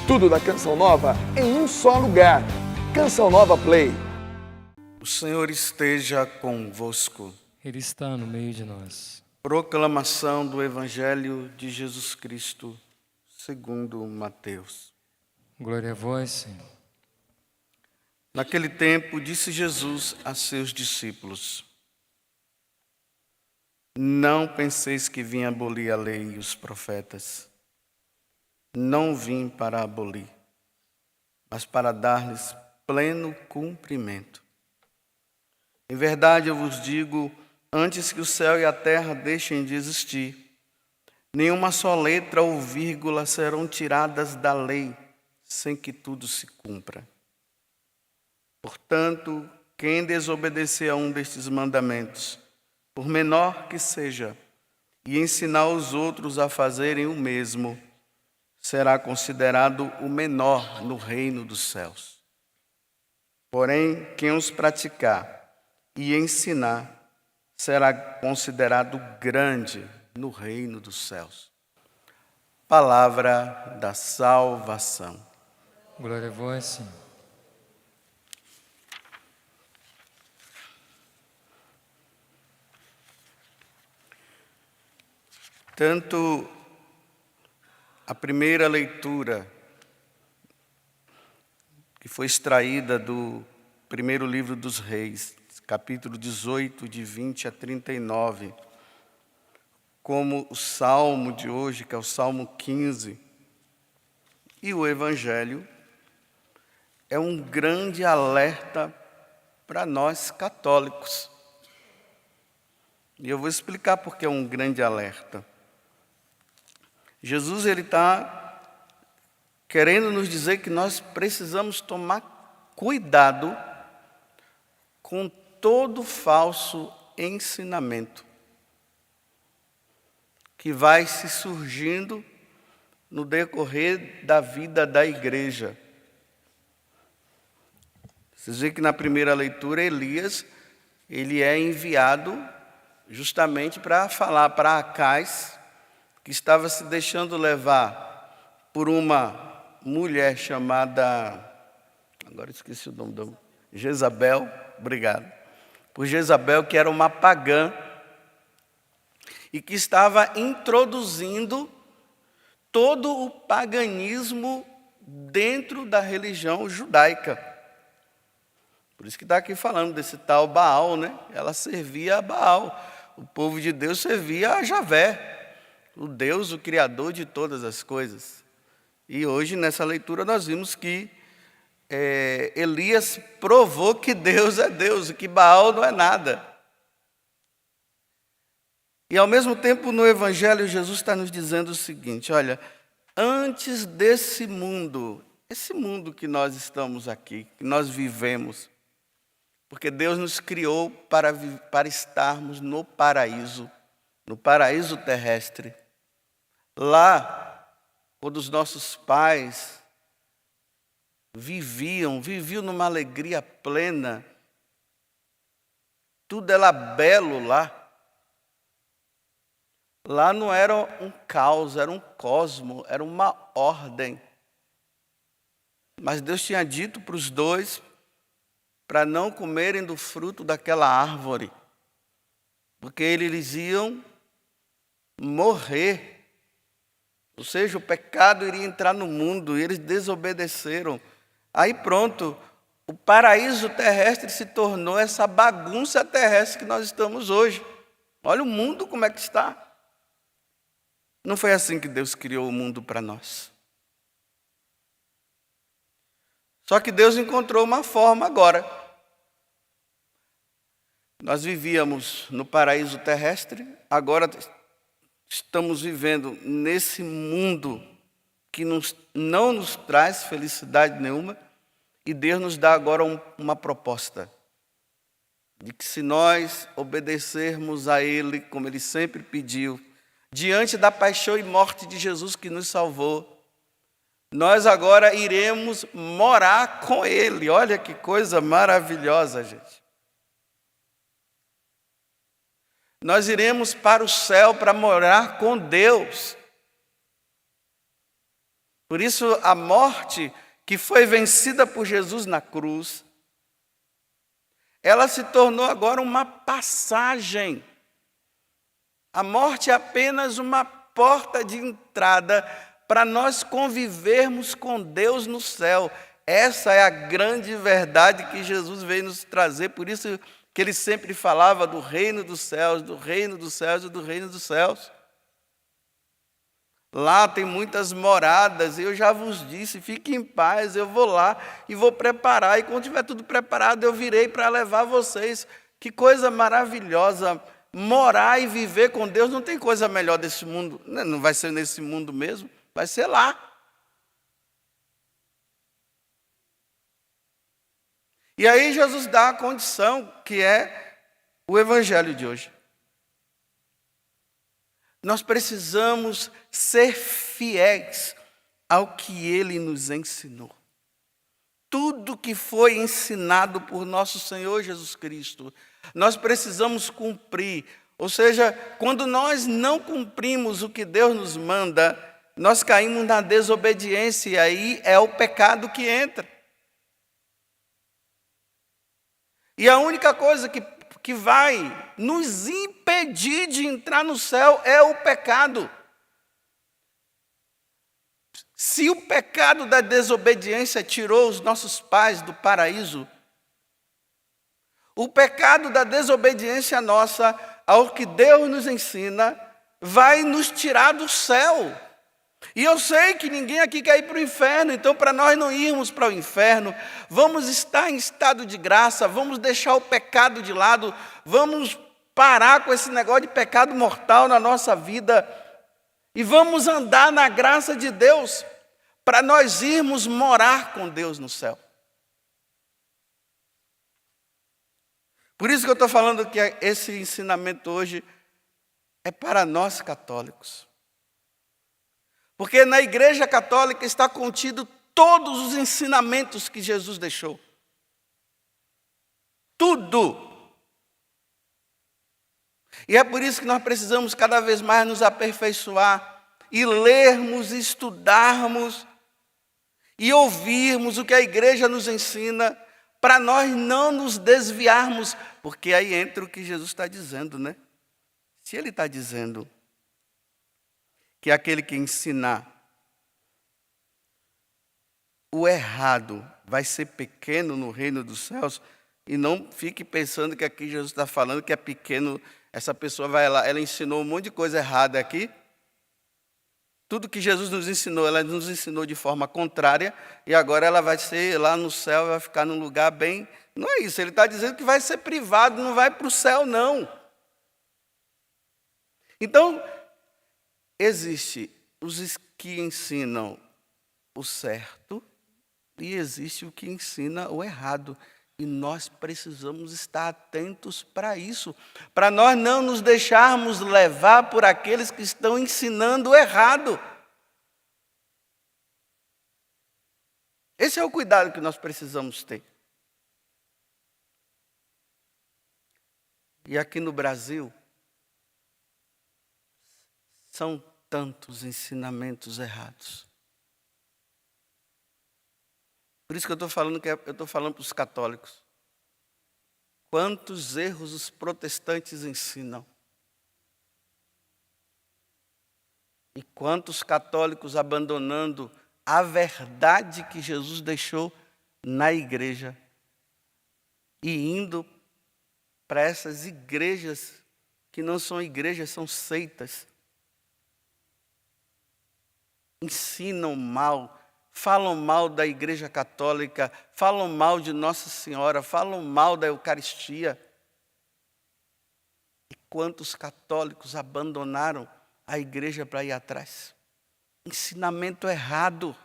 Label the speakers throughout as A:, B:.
A: Tudo da Canção Nova em um só lugar. Canção Nova Play.
B: O Senhor esteja convosco.
C: Ele está no meio de nós.
B: Proclamação do Evangelho de Jesus Cristo, segundo Mateus.
C: Glória a vós, Senhor.
B: Naquele tempo, disse Jesus a seus discípulos: Não penseis que vim abolir a lei e os profetas. Não vim para abolir, mas para dar-lhes pleno cumprimento. Em verdade eu vos digo, antes que o céu e a terra deixem de existir, nenhuma só letra ou vírgula serão tiradas da lei, sem que tudo se cumpra. Portanto, quem desobedecer a um destes mandamentos, por menor que seja, e ensinar os outros a fazerem o mesmo, será considerado o menor no reino dos céus. Porém, quem os praticar e ensinar, será considerado grande no reino dos céus. Palavra da salvação.
C: Glória a vós, Senhor.
B: Tanto a primeira leitura, que foi extraída do primeiro livro dos Reis, capítulo 18, de 20 a 39, como o salmo de hoje, que é o Salmo 15, e o Evangelho, é um grande alerta para nós católicos. E eu vou explicar por que é um grande alerta. Jesus está querendo nos dizer que nós precisamos tomar cuidado com todo falso ensinamento que vai se surgindo no decorrer da vida da igreja. Vocês veem que na primeira leitura Elias, ele é enviado justamente para falar para Acais, que estava se deixando levar por uma mulher chamada, agora esqueci o nome da Jezabel, obrigado, por Jezabel, que era uma pagã, e que estava introduzindo todo o paganismo dentro da religião judaica. Por isso que está aqui falando desse tal Baal, né? Ela servia a Baal, o povo de Deus servia a Javé, o Deus, o Criador de todas as coisas. E hoje, nessa leitura, nós vimos que Elias provou que Deus é Deus, e que Baal não é nada. E, ao mesmo tempo, no Evangelho, Jesus está nos dizendo o seguinte: olha, antes desse mundo, esse mundo que nós estamos aqui, que nós vivemos, porque Deus nos criou para estarmos no paraíso terrestre. Lá, quando os nossos pais viviam numa alegria plena, tudo era belo lá. Lá não era um caos, era um cosmo, era uma ordem. Mas Deus tinha dito para os dois para não comerem do fruto daquela árvore, porque eles iam morrer. Ou seja, o pecado iria entrar no mundo, e eles desobedeceram. Aí pronto, o paraíso terrestre se tornou essa bagunça terrestre que nós estamos hoje. Olha o mundo como é que está. Não foi assim que Deus criou o mundo para nós. Só que Deus encontrou uma forma agora. Nós vivíamos no paraíso terrestre, agora estamos vivendo nesse mundo que não nos traz felicidade nenhuma, e Deus nos dá agora uma proposta de que, se nós obedecermos a Ele, como Ele sempre pediu, diante da paixão e morte de Jesus que nos salvou, nós agora iremos morar com Ele. Olha que coisa maravilhosa, gente. Nós iremos para o céu para morar com Deus. Por isso, a morte que foi vencida por Jesus na cruz, ela se tornou agora uma passagem. A morte é apenas uma porta de entrada para nós convivermos com Deus no céu. Essa é a grande verdade que Jesus veio nos trazer. Por isso que ele sempre falava do reino dos céus, do reino dos céus e do reino dos céus. Lá tem muitas moradas, e eu já vos disse, fiquem em paz, eu vou lá e vou preparar, e quando tiver tudo preparado, eu virei para levar vocês. Que coisa maravilhosa, morar e viver com Deus, não tem coisa melhor desse mundo, não vai ser nesse mundo mesmo, vai ser lá. E aí Jesus dá a condição, que é o evangelho de hoje. Nós precisamos ser fiéis ao que ele nos ensinou. Tudo que foi ensinado por nosso Senhor Jesus Cristo, nós precisamos cumprir. Ou seja, quando nós não cumprimos o que Deus nos manda, nós caímos na desobediência, e aí é o pecado que entra. E a única coisa que vai nos impedir de entrar no céu é o pecado. Se o pecado da desobediência tirou os nossos pais do paraíso, o pecado da desobediência nossa ao que Deus nos ensina vai nos tirar do céu. E eu sei que ninguém aqui quer ir para o inferno, então para nós não irmos para o inferno, vamos estar em estado de graça, vamos deixar o pecado de lado, vamos parar com esse negócio de pecado mortal na nossa vida e vamos andar na graça de Deus para nós irmos morar com Deus no céu. Por isso que eu estou falando que esse ensinamento hoje é para nós católicos. Porque na Igreja Católica está contido todos os ensinamentos que Jesus deixou. Tudo. E é por isso que nós precisamos cada vez mais nos aperfeiçoar e lermos, estudarmos e ouvirmos o que a igreja nos ensina, para nós não nos desviarmos, porque aí entra o que Jesus está dizendo, né? Se ele está dizendo que aquele que ensinar o errado vai ser pequeno no reino dos céus, e não fique pensando que aqui Jesus está falando que é pequeno, essa pessoa vai lá, ela ensinou um monte de coisa errada aqui, tudo que Jesus nos ensinou, ela nos ensinou de forma contrária, e agora ela vai ser lá no céu, vai ficar num lugar bem... Não é isso, ele está dizendo que vai ser privado, não vai para o céu, não. Então, existe os que ensinam o certo e existe o que ensina o errado. E nós precisamos estar atentos para isso, para nós não nos deixarmos levar por aqueles que estão ensinando o errado. Esse é o cuidado que nós precisamos ter. E aqui no Brasil, são tantos ensinamentos errados. Por isso que eu estou falando para os católicos. Quantos erros os protestantes ensinam. E quantos católicos abandonando a verdade que Jesus deixou na igreja e indo para essas igrejas que não são igrejas, são seitas. Ensinam mal, falam mal da Igreja Católica, falam mal de Nossa Senhora, falam mal da Eucaristia. E quantos católicos abandonaram a igreja para ir atrás? Ensinamento errado.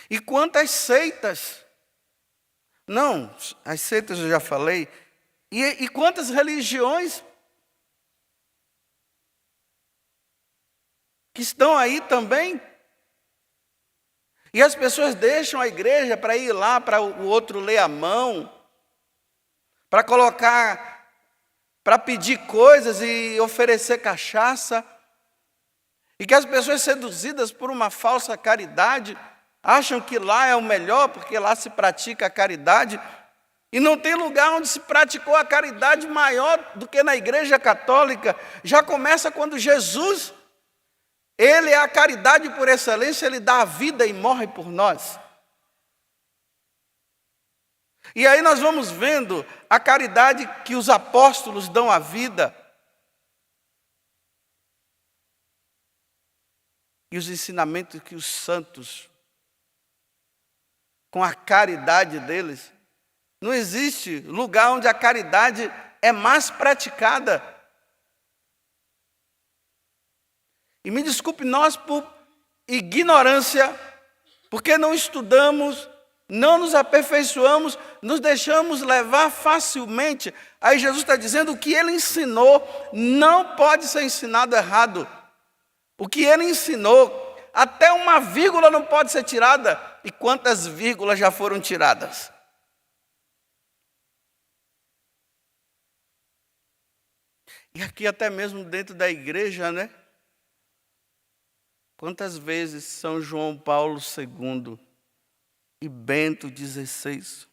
B: E quantas seitas? Não, as seitas eu já falei. E quantas religiões que estão aí também. E as pessoas deixam a igreja para ir lá, para o outro ler a mão, para colocar, para pedir coisas e oferecer cachaça. E que as pessoas seduzidas por uma falsa caridade acham que lá é o melhor, porque lá se pratica a caridade. E não tem lugar onde se praticou a caridade maior do que na Igreja Católica. Já começa quando Jesus, Ele é a caridade por excelência, Ele dá a vida e morre por nós. E aí nós vamos vendo a caridade que os apóstolos dão à vida. E os ensinamentos que os santos, com a caridade deles, não existe lugar onde a caridade é mais praticada. E me desculpe nós por ignorância, porque não estudamos, não nos aperfeiçoamos, nos deixamos levar facilmente. Aí Jesus está dizendo o que Ele ensinou não pode ser ensinado errado. O que Ele ensinou, até uma vírgula não pode ser tirada. E quantas vírgulas já foram tiradas? E aqui até mesmo dentro da igreja, né? Quantas vezes São João Paulo II e Bento XVI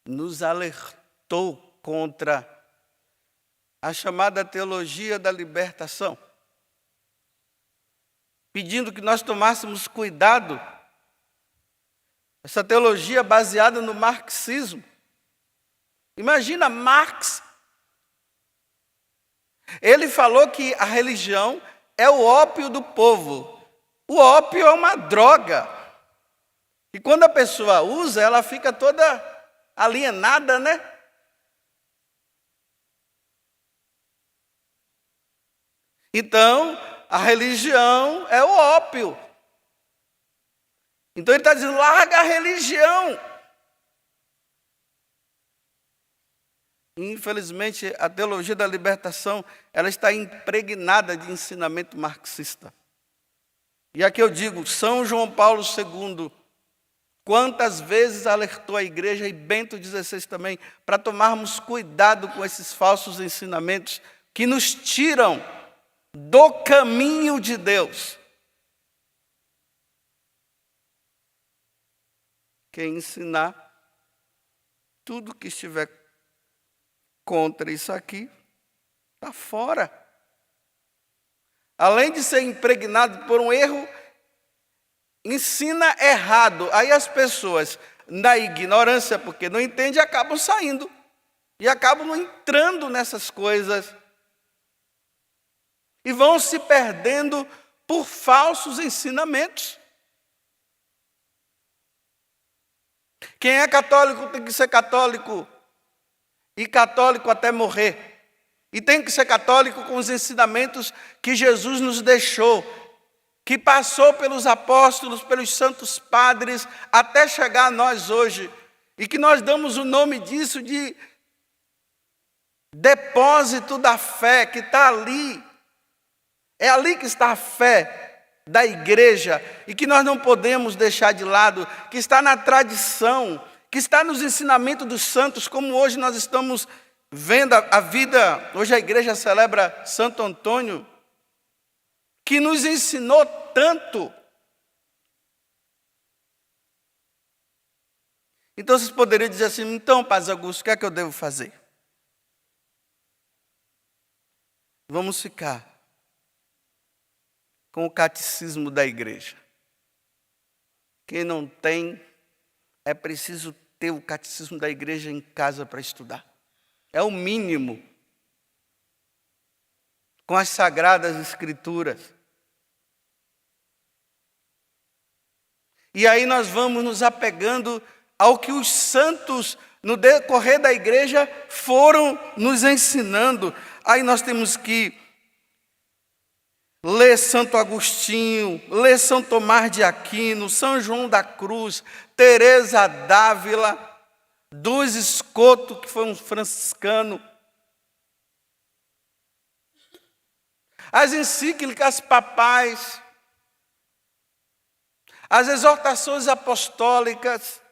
B: nos alertou contra a chamada teologia da libertação, pedindo que nós tomássemos cuidado. Essa teologia baseada no marxismo. Imagina Marx. Ele falou que a religião é o ópio do povo. O ópio é uma droga. E quando a pessoa usa, ela fica toda alienada, né? Então, a religião é o ópio. Então ele está dizendo, larga a religião. Infelizmente, a teologia da libertação, ela está impregnada de ensinamento marxista. E aqui eu digo, São João Paulo II, quantas vezes alertou a igreja, e Bento XVI também, para tomarmos cuidado com esses falsos ensinamentos que nos tiram do caminho de Deus. Quem ensinar tudo que estiver contra isso aqui, está fora. Além de ser impregnado por um erro, ensina errado. Aí as pessoas, na ignorância, porque não entendem, acabam saindo. E acabam entrando nessas coisas. E vão se perdendo por falsos ensinamentos. Quem é católico tem que ser católico. E católico até morrer. E tem que ser católico com os ensinamentos que Jesus nos deixou, que passou pelos apóstolos, pelos santos padres, até chegar a nós hoje. E que nós damos o nome disso de depósito da fé, que está ali. É ali que está a fé da igreja, e que nós não podemos deixar de lado, que está na tradição, que está nos ensinamentos dos santos, como hoje nós estamos vendo a vida. Hoje a igreja celebra Santo Antônio, que nos ensinou tanto. Então vocês poderiam dizer assim, então, Padre Augusto, o que é que eu devo fazer? Vamos ficar com o catecismo da igreja. Quem não tem, é preciso ter o catecismo da igreja em casa para estudar. É o mínimo. Com as sagradas escrituras. E aí nós vamos nos apegando ao que os santos, no decorrer da igreja, foram nos ensinando. Aí nós temos que ler Santo Agostinho, ler São Tomás de Aquino, São João da Cruz, Teresa d'Ávila, Duns Scoto, que foi um franciscano. As encíclicas papais, as exortações apostólicas.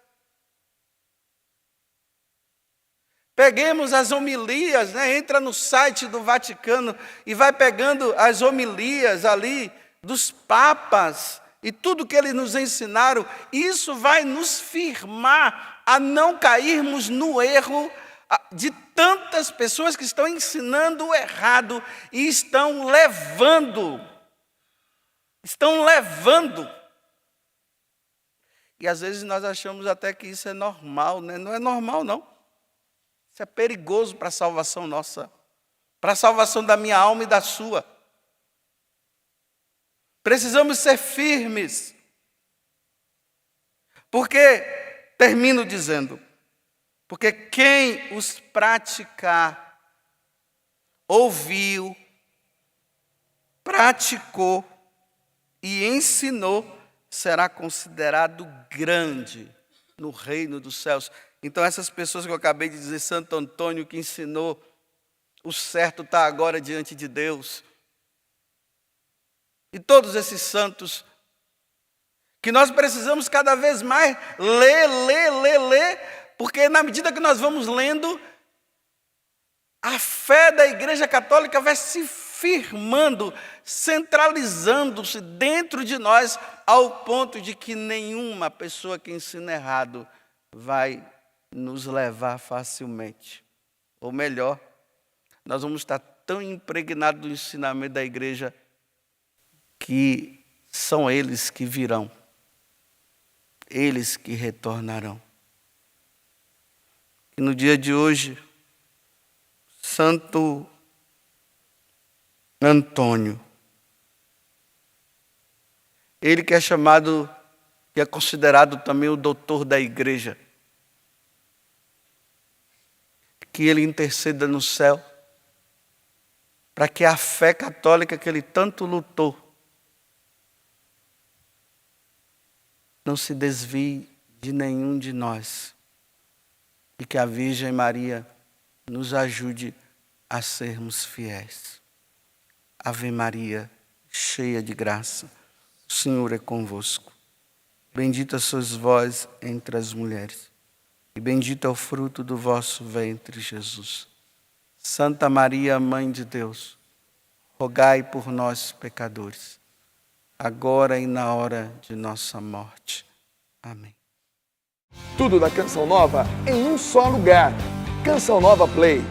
B: Peguemos as homilias, né? Entra no site do Vaticano e vai pegando as homilias ali dos papas e tudo que eles nos ensinaram, isso vai nos firmar a não cairmos no erro de tantas pessoas que estão ensinando o errado e estão levando. E às vezes nós achamos até que isso é normal, né? Não é normal, não. Isso é perigoso para a salvação nossa, para a salvação da minha alma e da sua. Precisamos ser firmes. Porque, termino dizendo, porque quem os praticar, ouviu, praticou e ensinou, será considerado grande no reino dos céus. Então essas pessoas que eu acabei de dizer, Santo Antônio que ensinou, o certo está agora diante de Deus. E todos esses santos, que nós precisamos cada vez mais ler, porque na medida que nós vamos lendo, a fé da Igreja Católica vai se firmando, centralizando-se dentro de nós, ao ponto de que nenhuma pessoa que ensina errado vai nos levar facilmente. Ou melhor, nós vamos estar tão impregnados do ensinamento da igreja que são eles que virão, eles que retornarão. E no dia de hoje, Santo Antônio, ele que é chamado, que é considerado também o doutor da igreja, que ele interceda no céu, para que a fé católica que ele tanto lutou, não se desvie de nenhum de nós, e que a Virgem Maria nos ajude a sermos fiéis. Ave Maria, cheia de graça, o Senhor é convosco. Bendita sois vós entre as mulheres, e bendito é o fruto do vosso ventre, Jesus. Santa Maria, Mãe de Deus, rogai por nós, pecadores, agora e na hora de nossa morte. Amém.
A: Tudo da Canção Nova em um só lugar. Canção Nova Play.